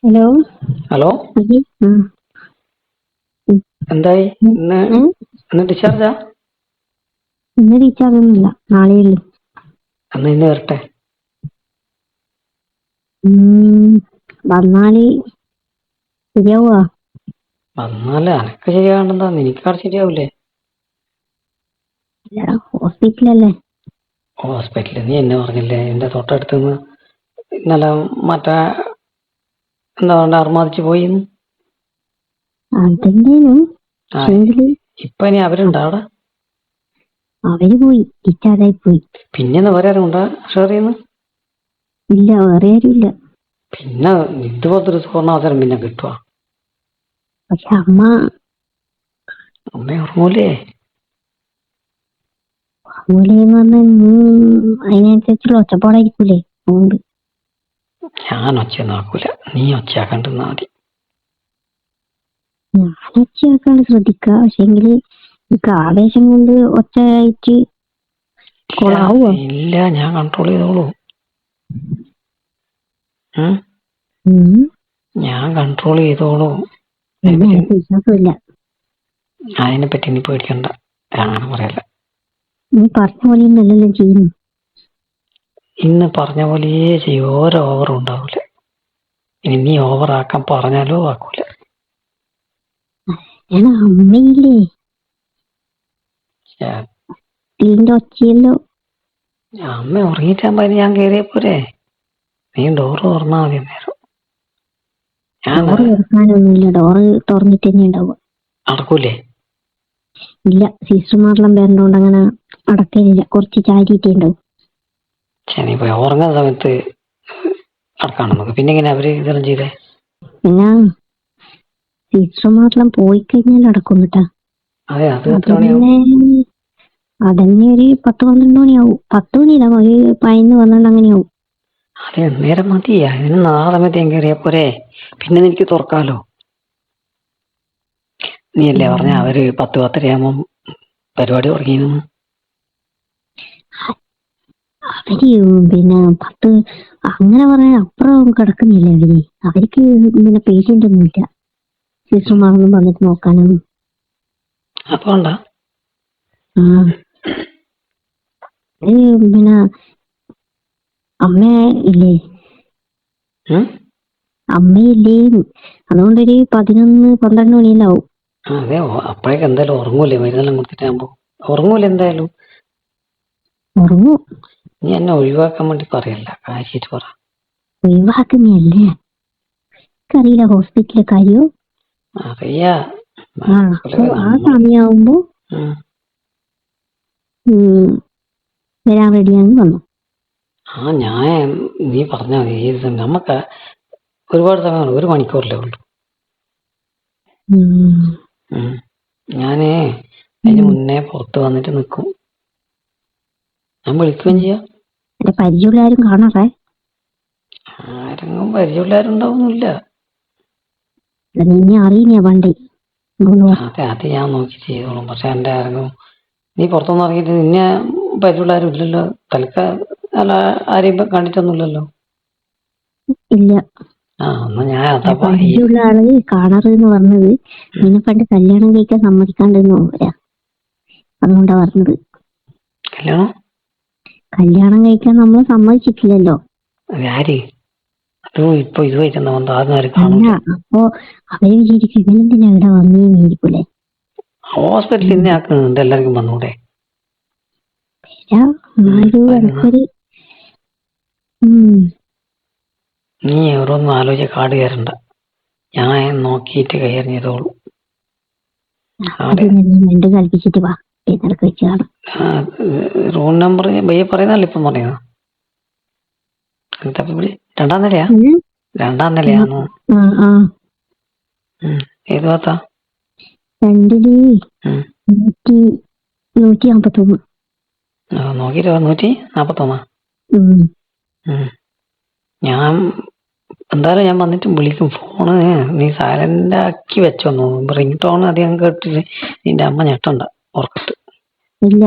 Hello. Hello, അതെ. എന്തായി ഉം. ഇന്ന്? ഏ? ഇന്ന് ഡിസ്ചാർജാ? ഇന്ന് റീചാർജ് ഒന്നുമില്ല, നാളെയുള്ളൂ. ഇന്ന് വരട്ടെ. വന്നാല് ശരിയാവുക? വന്നാല് അനക്ക് ശരിയാകണ്ടെന്താ, നിനക്കാട് ശരിയാവൂലേ? ഇല്ലടാ, ഹോസ്പിറ്റലല്ലേ. ഹോസ്പിറ്റലിൽ നീ എന്നെ പറഞ്ഞില്ലേ എന്റെ തൊട്ടടുത്തുനിന്ന് ഇന്നലെ മറ്റേ എന്താ പറയുക അർമാദിച്ച് പോയിന്ന്. അതെന്തേനും ആ, പക്ഷേങ്കില് ഇപ്പൊ ഇനി അവരുണ്ടോ അവിടെ? അവര് പോയി, ഡിസ്ചാർജായി പോയി. പിന്നെ വേറെ ആരും ഉണ്ടാ ഷെയർ ചെയ്യുന്നു? ഇല്ല, വേറെ ആരും ഇല്ല. പിന്നെ ഇതുപോലത്തെ ഒരു സുവർണാവസരം പിന്നെ കിട്ടുക? പക്ഷെ അമ്മ ഉറങ്ങൂലേ? മൂലയെന്ന് പറഞ്ഞാൽ അതിനനുസരിച്ചുള്ള ഒച്ചപ്പാടായിരിക്കൂലേ, അതുകൊണ്ട്. ഞാൻ ഒച്ചയൊന്നും ആക്കൂല, നീ ഒച്ചയാക്കണ്ടിരുന്നാ മതി. ഞാൻ ഒച്ചയാക്കാണ്ട് ശ്രദ്ധിക്ക, പക്ഷെങ്കില് എനിക്ക് ആവേശം കൊണ്ട് ഒച്ചയായിട്ട് കൊളാവുക. ഇല്ല, ഞാൻ കൺട്രോൾ ചെയ്തോളൂ. ഞാൻ കൺട്രോൾ ചെയ്തോളൂ. എനിക്ക് വിശ്വാസമില്ല. അതിനെപ്പറ്റി ഇനി പേടിക്കണ്ട, അങ്ങനെ പറയല്ല. നീ പറഞ്ഞ പോലെ നല്ലെല്ലാം ചെയ്യുന്നു. ഇന്ന് പറഞ്ഞ പോലെയേ ചെയ്യും, ഓരോ ഓവറും ഉണ്ടാവൂല. ഇനി നീ ഓവറാക്കാൻ പറഞ്ഞാലോ ആക്കൂല. ഞാൻ അമ്മയില്ലേ, ഇതിന്റെ ഒച്ചയല്ലോ. അമ്മ ഉറങ്ങിയിട്ടാകുമ്പോ ഞാൻ കയറിയ പോരെ? നീ ഡോറ് തുറന്നാ മതി നേരം. ഡോറ് തുറക്കാനൊന്നുമില്ല, ഡോറ് തുറന്നിട്ട് തന്നെ ഉണ്ടാവുക. അടക്കൂലേ? ഇല്ല, സിസ്റ്റർമാരെല്ലാം പേരുണ്ടോണ്ട് അങ്ങനെ അടക്കലില്ല, കുറച്ച് ചാരിയിട്ടേ ഉണ്ടാവും. ശനി പോയി ഉറങ്ങുന്ന സമയത്ത് അടക്കാം നമുക്ക്. പിന്നെ ഇങ്ങനെ അവര് ഇതെല്ലാം ചെയ്തേ? പിന്നെ സിസ്റ്റർമാരെല്ലാം പോയി കഴിഞ്ഞാൽ അടക്കും കേട്ടാ. അതെ, അത് എത്ര മണിയാവും? അതന്നെ ഒരു 10-12 മണിയാവും. 10 മണിയില്ല, ഒരു 11-12 അങ്ങനെയാവും. അതെ, നേരം മതി. അതിന് നാളെ സമയത്ത് ഞാൻ കയറിയ പോരെ? പിന്നെ എനിക്ക് തുറക്കാലോ. നീ അല്ലേ പറഞ്ഞ അവര് 10-10:30 പരിപാടി തുടങ്ങിയിരുന്നു. അവര് പിന്നെ 10 അങ്ങനെ പറയാൻ അപ്പുറം കിടക്കുന്നില്ല. അവർക്ക് പിന്നെ പേഷ്യന്റ് ഒന്നുമില്ല, സിസ്റ്റർമാരൊന്നും വന്നിട്ട് നോക്കാനൊന്നും. അതുകൊണ്ടാ പിന്നെ അമ്മ ഇല്ലേ, അമ്മയില്ലേ, അതുകൊണ്ടൊരു 11-12 മണിയെല്ലാം. അതെ, അപ്പോഴേക്ക് എന്തായാലും ഉറങ്ങൂലേ? മരുന്നെല്ലാം കൊടുത്തിട്ടാകുമ്പോ ഉറങ്ങൂല എന്തായാലും. ഉറങ്ങും. നീ എന്നെ ഒഴിവാക്കാൻ വേണ്ടി പറയല്ല, കാര്യമായിട്ട് പറ. ഒഴിവാക്കുന്നല്ലേ, എനിക്കറിയില്ല ഹോസ്പിറ്റലിലെ കാര്യോ. അറിയാ. ആ സമയമാകുമ്പോ വരാൻ റെഡിയാന്ന് വന്നു. ഞാൻ നീ പറഞ്ഞാ മതി. ഏത് സമയം നമുക്ക് ഒരുപാട് സമയമാണ്, 1 മണിക്കൂറല്ലേ ഉള്ളൂ. ഞാനേ അതിന് മുന്നേ പുറത്ത് വന്നിട്ട് നിൽക്കും. ഞാൻ വിളിക്കുകയും ചെയ്യാം. പരിചയമുള്ളവരും കാണാറേ? ആരെങ്കിലും പരിചയമുള്ളവരുണ്ടാവുന്നില്ല. നീ അറിയുന്ന വണ്ടി. അതെ, അത് ഞാൻ നോക്കി ചെയ്തോളും. പക്ഷെ എന്റെ ആരെങ്കിലും നീ പുറത്തൊന്നും ഇറങ്ങിയിട്ട് നിന്നെ പരിചയമുള്ളവരും ഇല്ലല്ലോ? അല്ല, ആരെയും കണ്ടിട്ടൊന്നുമില്ലല്ലോ? ഇല്ല. എന്നാ ഞാൻ പരിചയമുള്ള ആള് കാണാറെന്ന് പറഞ്ഞത് നിന്നെ പണ്ട് കല്യാണം കഴിക്കാൻ സമ്മതിക്കാണ്ടെന്ന് പറയാ, അതുകൊണ്ടാ പറഞ്ഞത്. കല്യാണം കഴിക്കാൻ നമ്മൾ സമ്മതിച്ചിട്ടില്ലല്ലോ. ആര്? അത് ഇപ്പൊ ഇതുമായിട്ട് എന്താ ബന്ധം? ആരും അല്ല, കാണൂല. അപ്പൊ അവര് വിചാരിക്കും ഇവനെന്തിനാ ഇവിടെ വന്നേന്നിരിക്കൂലേ. ഹോസ്പിറ്റലിൽ ഇന്നെ ആക്കുന്നുണ്ട്, എല്ലാവർക്കും വന്നൂടെ? നീ ഓരോന്നും ആലോചിച്ച കാട് കയറണ്ട, ഞാൻ നോക്കിയിട്ട് കൈകാര്യം ചെയ്തോളൂ. കൽപ്പിച്ചിട്ട് വാ, വെച്ച് കാണാം. റൂം നമ്പർ ബയ്യെ പറയുന്നല്ലേ ഇപ്പം പറയുന്നത്? 2ാം നിലയാ? 2ാം നിലയാണോ? ഏത് ഭാഗത്താ? 2-ല് 141. നോക്കിട്ടോ. 141. ഞാൻ എന്തായാലും ഞാൻ വന്നിട്ട് വിളിക്കും. ഫോണ് നീ സൈലന്റ് ആക്കി വെച്ചോന്നു. റിംഗ് ടോൺ അധികം കേട്ടിട്ട് നിന്റെ അമ്മ ഞെട്ടണ്ട ഉറക്കത്ത്. ഇല്ല,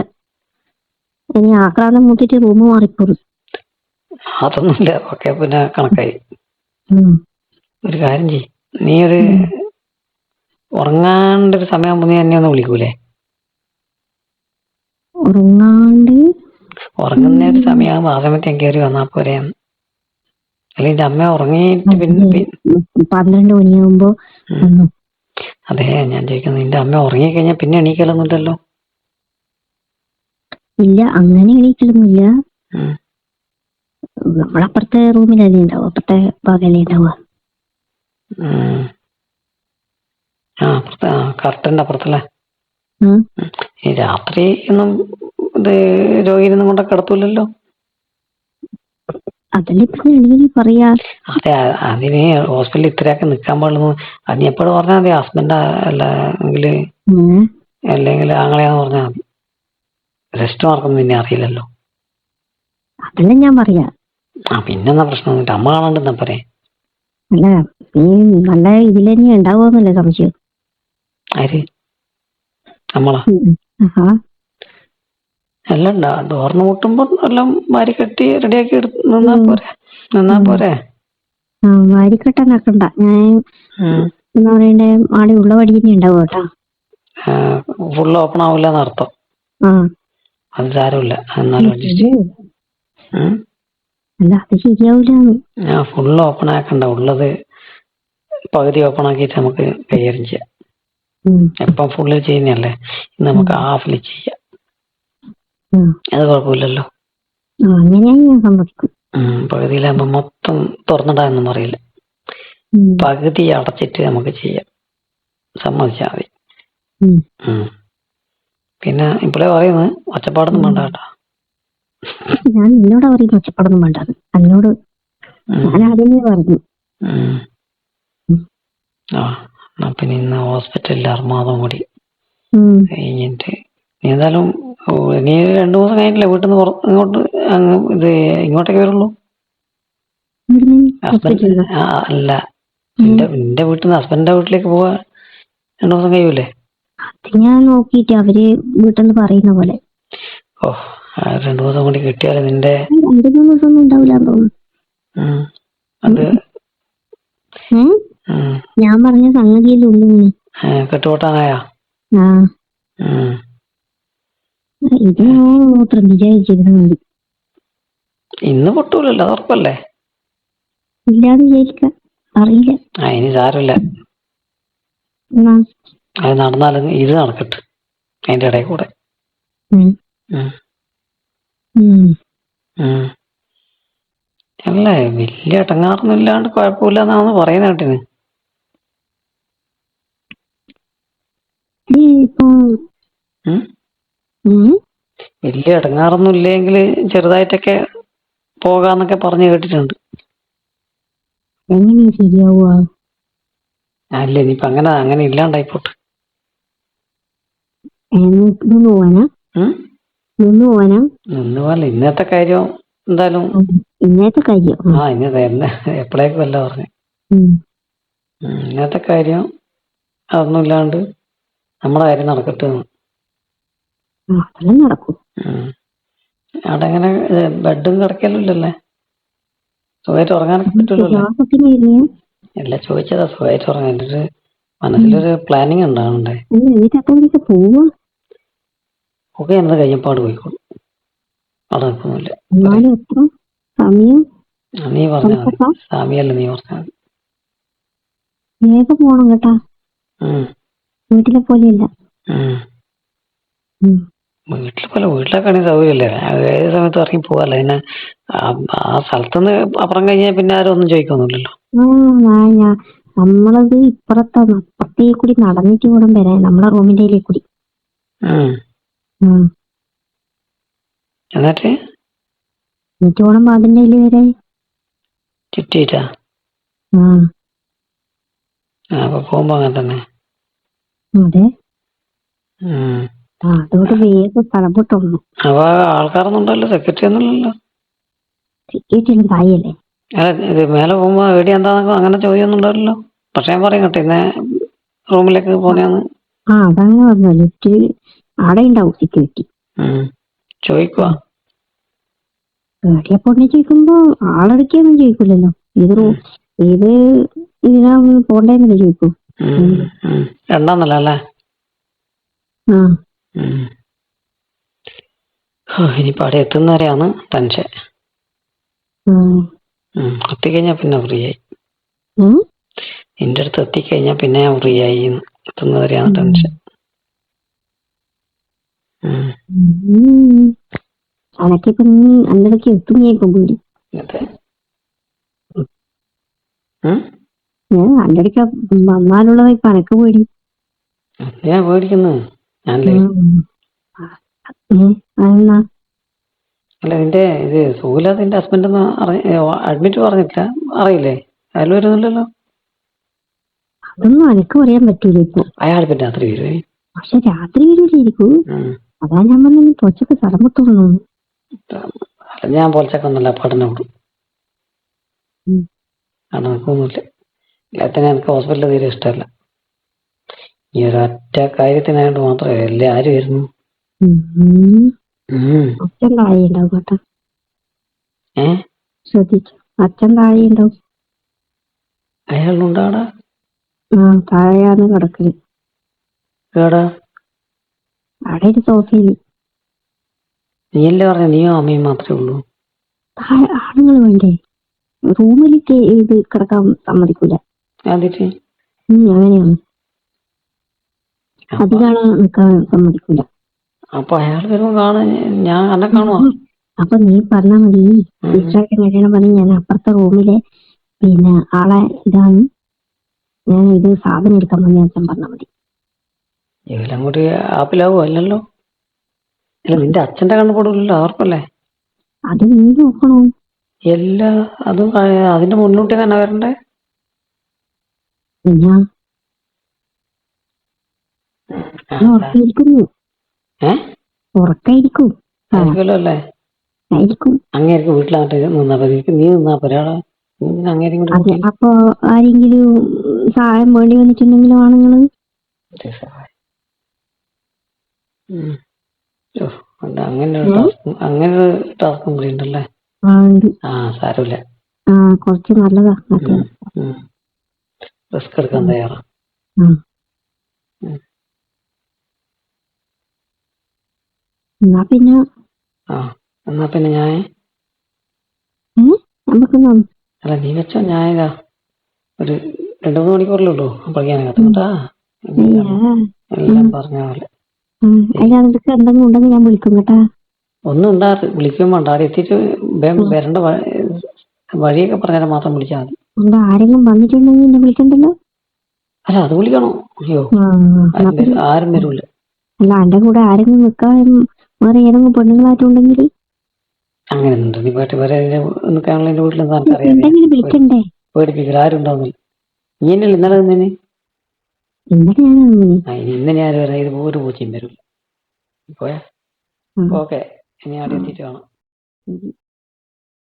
ഇനി ആക്രാന്തം മൂത്തിട്ട് റൂം മാറിപ്പോറും. അതൊന്നുമില്ല, ഓക്കെ, പിന്നെ കണക്കായി. ഒരു കാര്യം ചെയ്യ്, നീ ഒരു ഉറങ്ങാണ്ടൊരു സമയമാകുമ്പോ നീ എന്നെ ഒന്ന് വിളിക്കൂലേ? ഉറങ്ങാണ്ട് ഉറങ്ങുന്ന ഒരു സമയമാകുമ്പോ ആ സമയത്ത് ഞാൻ കയറി വന്നാ പോരെ? അല്ലെങ്കിൽ എന്റെ അമ്മ ഉറങ്ങിയിട്ട് പിന്നെ 12 മണിയാകുമ്പോ വന്നു. അതെ ഞാൻ ചോദിക്കുന്നത്, നിന്റെ അമ്മ ഉറങ്ങിക്കഴിഞ്ഞാൽ പിന്നെ എണീക്കലൊന്നുമില്ലല്ലോ? ഇല്ല, അങ്ങനെ എണീക്കലൊന്നുമില്ല. ഉം. നമ്മളപ്പുറത്തെ റൂമിലല്ലേ ഉണ്ടാവും, അപ്പുറത്തെ ഭാഗല്ലേ ഉണ്ടാവുക. അപ്പുറത്തെ കറക്റ്റിന്റെ അപ്പുറത്തല്ലേ? ഉം. ഈ രാത്രി ഒന്നും ഇത് രോഗിനൊന്നും കൊണ്ടൊക്കെ കിടത്തൂലല്ലോ? അതല്ലേ ഇപ്പൊ എണീ പറയാ. അതെ, അതിന് ഹോസ്പിറ്റലിൽ ഇത്രയൊക്കെ നിക്കാൻ പാടുള്ളൂ. അത് നീ എപ്പോഴും പറഞ്ഞാൽ മതി. ഹസ്ബൻഡ് അല്ലെങ്കിൽ ആങ്ങളെയാന്ന് പറഞ്ഞാൽ മതി. റെസ്റ്റ് മാർക്കൊന്നും നിന്നെ അറിയില്ലല്ലോ. അതല്ലേ ഞാൻ പറയാ. പിന്നെന്നാ പ്രശ്നമൊന്നുമില്ല, അമ്മ കാണണ്ടെന്നാ പോരെ? അല്ല, നീ നല്ല ഇതിൽ തന്നെ ഉണ്ടാവുമെന്നല്ലേ സംശയം? ആര്? നമ്മളാ? എല്ലാം ഡോറിന് മുട്ടുമ്പോ എല്ലാം വാരി കെട്ടി റെഡിയാക്കി നിന്നാ പോരെ? വാരിക്കെട്ടാനാക്കണ്ട. ഞാൻ എന്താ പറയണ്ടേ, ആടെ ഉള്ള വടി തന്നെ ഉണ്ടാവും കേട്ടാ. ഫുള്ള് ഓപ്പൺ ആവില്ലെന്ന് അർത്ഥം. അത് സാരമില്ല, എന്നാലും അല്ല, അത് ശരിയാവൂല. ഫുള്ള് ഓപ്പൺ ആക്കണ്ട, ഉള്ളത് പകുതി ഓപ്പൺ ആക്കിയിട്ട് നമുക്ക് കൈകാര്യം ചെയ്യാം. എപ്പം ഫുള്ള് ചെയ്യുന്നല്ലേ, ഇന്ന് നമുക്ക് ഹാഫില് ചെയ്യാം. അത് കുഴപ്പമില്ലല്ലോ. ഞാൻ സമ്മതിക്കും. പകുതിയിലാകുമ്പോ മൊത്തം തുറന്നിടാനൊന്നും അറിയില്ല. പകുതി അടച്ചിട്ട് നമുക്ക് ചെയ്യാം. സമ്മതിച്ചാ മതി. പിന്നെ ഇപ്പോഴേ പറയുന്നത് ഒച്ചപ്പാടൊന്നും വേണ്ട കേട്ടോ. ഞാൻ നിന്നോടാ പറയുന്നത് ഒച്ചപ്പാടൊന്നും വേണ്ട. എന്നോട് ഞാൻ ആദ്യമേ പറഞ്ഞു. പിന്നെ ഇന്ന് ഹോസ്പിറ്റലിൽ അർമാദം കൂടി കഴിഞ്ഞിട്ട് നീ എന്തായാലും നീ 2 ദിവസം കഴിഞ്ഞിട്ടില്ലേ വീട്ടിൽ നിന്ന് ഇങ്ങോട്ടേക്ക് വരുള്ളൂ? അല്ല, നിന്റെ വീട്ടിൽ നിന്ന് ഹസ്ബൻഡിന്റെ വീട്ടിലേക്ക് പോവാ 2 ദിവസം കഴിയൂലേ? ഞാൻ നോക്കിട്ട് അവര് വീട്ടിൽ നിന്ന് പറയുന്ന പോലെ. 2 ദിവസം കൂടി കിട്ടിയാലേ നിന്റെ 2-3 ദിവസം ഒന്നും ഉണ്ടാവില്ല തോന്നുന്നു. ഞാൻ പറഞ്ഞ സംഗതിയിലുള്ളൂ. കെട്ടുപൊട്ടാനായാ? ഇത് മാത്രം വിചാരിച്ചിരുന്നു മതി. ഇന്ന് പൊട്ടൂലല്ലോ, ഉറപ്പല്ലേ? ഇല്ലാന്ന് വിചാരിക്കാം, അറിയില്ല. ഇനി സാരമില്ല, അത് നടന്നാലും ഇത് നടക്കട്ടെ അതിന്റെ ഇടയിൽ കൂടെ. അല്ലേ, വലിയ ഇടങ്ങാറൊന്നും ഇല്ലാണ്ട് കുഴപ്പമില്ല എന്നാണ് പറയുന്ന കേട്ടിന്. വലിയ ഇടങ്ങാറൊന്നും ഇല്ലെങ്കിൽ ചെറുതായിട്ടൊക്കെ പോകാന്നൊക്കെ പറഞ്ഞു കേട്ടിട്ടുണ്ട്. എങ്ങനെ ശരിയാവുക? അല്ല, ഇനിയിപ്പൊ അങ്ങനെ ഇല്ലാണ്ടായിപ്പോട്ടെ. നിന്ന് പോവാനാ? ഇന്നത്തെ കാര്യം എന്തായാലും. ഇന്നത്തെ കാര്യം എപ്പോഴേക്കും അല്ല പറഞ്ഞു. ഇന്നത്തെ കാര്യം അതൊന്നും ഇല്ലാണ്ട് നമ്മുടെ കാര്യം നടക്കട്ടെ. നടക്കും. അവിടെ എങ്ങനെ ബെഡും കിടക്കലില്ലല്ലേ? സുഖമായിട്ട് ഉറങ്ങാനൊക്കെ പറ്റുള്ളൂ? അല്ല, ചോദിച്ചതാ, സുഖമായിട്ട് ഉറങ്ങാൻ. എൻ്റെ മനസ്സിലൊരു പ്ലാനിങ് ഉണ്ടാവണ്ടേ? ഒക്കെ എന്നത് കഴിഞ്ഞപ്പാട് പോയിക്കോളും, അവിടെ നിൽക്കുന്നില്ല. നീ പറഞ്ഞാൽ മതി. സമയല്ല, നീ പറഞ്ഞാൽ മതി. വേഗം പോണം കേട്ടാ, വീട്ടിലെ പോലെയല്ല. വീട്ടിലൊക്കെ ആണെങ്കിൽ സൗകര്യല്ലേ, ഏത് സമയത്ത് ഇറങ്ങി പോവാല്ലോ. പിന്നെ ആ സ്ഥലത്തുനിന്ന് അപ്പുറം കഴിഞ്ഞാൽ പിന്നെ ആരും ഒന്നും ചോദിക്കൊന്നുമില്ലല്ലോ. നമ്മളത് അപ്പുറത്തേ കൂടി നടന്നിട്ട് വേണം വരാൻ, നമ്മളെ റൂമിന്റെ കൂടി. എന്നിട്ട് വേണം വാതിന്റെ വരെ ചുറ്റിട്ടാ. അപ്പൊ പോകുമ്പോ അങ്ങനെ തന്നെ. അതെ, അതുകൊണ്ട് വേഗം സ്ഥലം വിട്ടോളൂ. അപ്പൊ ആൾക്കാരൊന്നും ഉണ്ടല്ലോ, സെക്യൂരിറ്റി ഒന്നുമില്ലല്ലോ? സെക്യൂരിറ്റി ഒന്നും തായല്ലേ. ഇത് മേലെ പോകുമ്പോ എവിടെ എന്താന്നൊക്കെ അങ്ങനെ ചോദ്യമൊന്നും ഉണ്ടാവില്ലല്ലോ? പക്ഷെ ഞാൻ പറയും കേട്ടോ, ഇന്ന് റൂമിലേക്ക് പോന്നെയാന്ന്. അതങ്ങനെ പറഞ്ഞു. ലിഫ്റ്റ് ആടെ ഉണ്ടാവും സെക്യൂരിറ്റി. ചോദിക്കുവാ? എവിടെയാ പോന്നെ ചോദിക്കുമ്പോ ആളടക്കൊന്നും ചോദിക്കില്ലല്ലോ. ഏത് ഇതിനാ പോണ്ടേന്നല്ലേ ചോദിക്കൂ. രണ്ടാന്നല്ല അല്ലേ? ആ ഇനിയിപ്പോ അവിടെ എത്തുന്നവരെയാണ് ടെൻഷൻ. എത്തിക്കഴിഞ്ഞാ പിന്നെ ഫ്രീ ആയി. എന്റെ അടുത്ത് എത്തിക്കഴിഞ്ഞാ പിന്നെ ഞാൻ ഫ്രീ ആയി. എത്തുന്നവരെയാണ് ടെൻഷൻ. അനക്കിപ്പോ നീ അന്നിടക്ക് എത്തുന്നേക്കോ വീട്? ഞാൻ അന്നിടക്ക വന്നാലുള്ളത് ഇപ്പൊ അനക്ക് പേടി. ഞാൻ പേടിക്കുന്നു. ഞാനല്ലേ അല്ല നിന്റെ ഇത് സുഖമില്ലാത്ത നിന്റെ ഹസ്ബൻഡ് ഒന്നും അഡ്മിറ്റ് പറഞ്ഞിട്ടില്ല? അറിയില്ലേ? അയാൾ വരുന്നില്ലല്ലോ. അതൊന്നും അനക്ക് പറയാൻ പറ്റൂല ഇപ്പൊ. അയാൾ പിന്നെ രാത്രി വരുവേ. പക്ഷെ രാത്രി വരൂലായിരിക്കും. അതാ ഞാൻ പറഞ്ഞു പൊച്ചക്ക് തടമ്പത്തോളൂ. ഞാൻ പൊലച്ചക്കൊന്നുമില്ല, പഠനം വിടും. നടക്കൊന്നുമില്ല. എല്ലാത്തിനും എനിക്ക് ഹോസ്പിറ്റലിൽ തീരെ ഇഷ്ടമല്ല. ഈ ഒരൊറ്റ കാര്യത്തിനായിട്ട് മാത്രമേ എല്ലാരും വരുന്നു. അച്ഛൻ താഴെ ഉണ്ടാവും കേട്ടോ, ശ്രദ്ധിച്ചു. അച്ഛൻ താഴെ ഉണ്ടാവും. അയാളുണ്ടാടാ? താഴെയാണ് കിടക്കല്. എടാ അവിടെ ഒരു സോഫയില്. നീയല്ലേ പറഞ്ഞ നീയോ അമ്മയും മാത്രമേ ഉള്ളൂ? ആണുങ്ങൾ വേണ്ടേ? റൂമിലേക്ക് ഇത് കിടക്കാൻ സമ്മതിക്കൂല. അങ്ങനെയാണ്, അധികാണ് നിൽക്കാൻ സമ്മതിക്കൂല. അപ്പൊ അയാൾ വരുമ്പോ കാണാൻ ഞാൻ എന്നെ കാണുവാ. അപ്പൊ നീ പറഞ്ഞാ മതി, തീർച്ചയായിട്ടും കഴിയണം പറഞ്ഞ് ഞാൻ അപ്പുറത്തെ റൂമിലെ പിന്നെ ആളെ ഇതാണ്, ഞാൻ ഇത് സാധനം എടുക്കാൻ വന്ന അച്ഛൻ പറഞ്ഞാൽ മതി. ഇവരെല്ലാം കൂടി ആപ്പിലാവോ? അല്ലല്ലോ. അല്ല നിന്റെ അച്ഛന്റെ കണ്ണു കൊടുക്കില്ലല്ലോ അവർക്കല്ലേ. അത് നീ നോക്കണോ? എല്ലാ അതും അതിന്റെ മുന്നോട്ട് തന്നെ വരണ്ടേ? ഉറക്കായിരിക്കുന്നു. ഉറക്കായിരിക്കും അല്ലേ? ആയിരിക്കും. അങ്ങേർക്ക് വീട്ടിലായിട്ട് നിന്നാ നീ നിന്നാ ഒരാളെ അങ്ങേരും കൂടി. അപ്പൊ ആരെങ്കിലും സഹായം വേണ്ടി വന്നിട്ടുണ്ടെങ്കിലും ആണുങ്ങള് അങ്ങനെ ഒരു ടാസ്കും കൂടി ഉണ്ടല്ലേ? സാരമില്ല. കുറച്ച് നല്ലതാ. റിസ്ക് എടുക്കാൻ തയ്യാറാ. എന്നാ പിന്നെ ഞാൻ അല്ല നീ വെച്ചോ. ഞാൻ ഒരു 2-3 മണിക്കൂറല്ലേ ഉള്ളൂ പഠിക്കാൻ കത്തുന്നുണ്ടാ. എല്ലാം പറഞ്ഞ പോലെ എന്തെങ്കിലും ഉണ്ടെങ്കിൽ ഞാൻ വിളിക്കും കേട്ടാ. ഒന്നും ഉണ്ടാ വിളിക്കുമ്പോ അവിടെ എത്തിയിട്ട് വരേണ്ട വഴിയൊക്കെ പറഞ്ഞാൽ മാത്രം വിളിച്ചാൽ മതി. ആരെങ്കിലും വന്നിട്ടുണ്ടെങ്കിൽ എന്നെ വിളിക്കണ്ടല്ലോ. അല്ല അത് വിളിക്കണോ? അയ്യോ ആരും വരൂല. അല്ല എന്റെ കൂടെ ആരെങ്കിലും നിൽക്കാൻ വേറെ ഏതെങ്കിലും പെണ്ണുങ്ങളായിട്ടുണ്ടെങ്കിൽ അങ്ങനെ നീ പോയിട്ട് വേറെ നിൽക്കാനുള്ള എന്റെ വീട്ടിൽ അറിയാം. വിളിക്കണ്ടേ? പേടിപ്പിക്കില്ല, ആരും ഉണ്ടാവുന്നില്ല. നീ എന്നല്ലേ ഇന്നലെ നിന്നേന്? ഇന്ന് ഞാൻ വരാം. ഇത് ഒരു പൂച്ചയും വരില്ല. പോയാ ഓക്കെ. ഇനി അവിടെ എത്തിയിട്ട് കാണാം.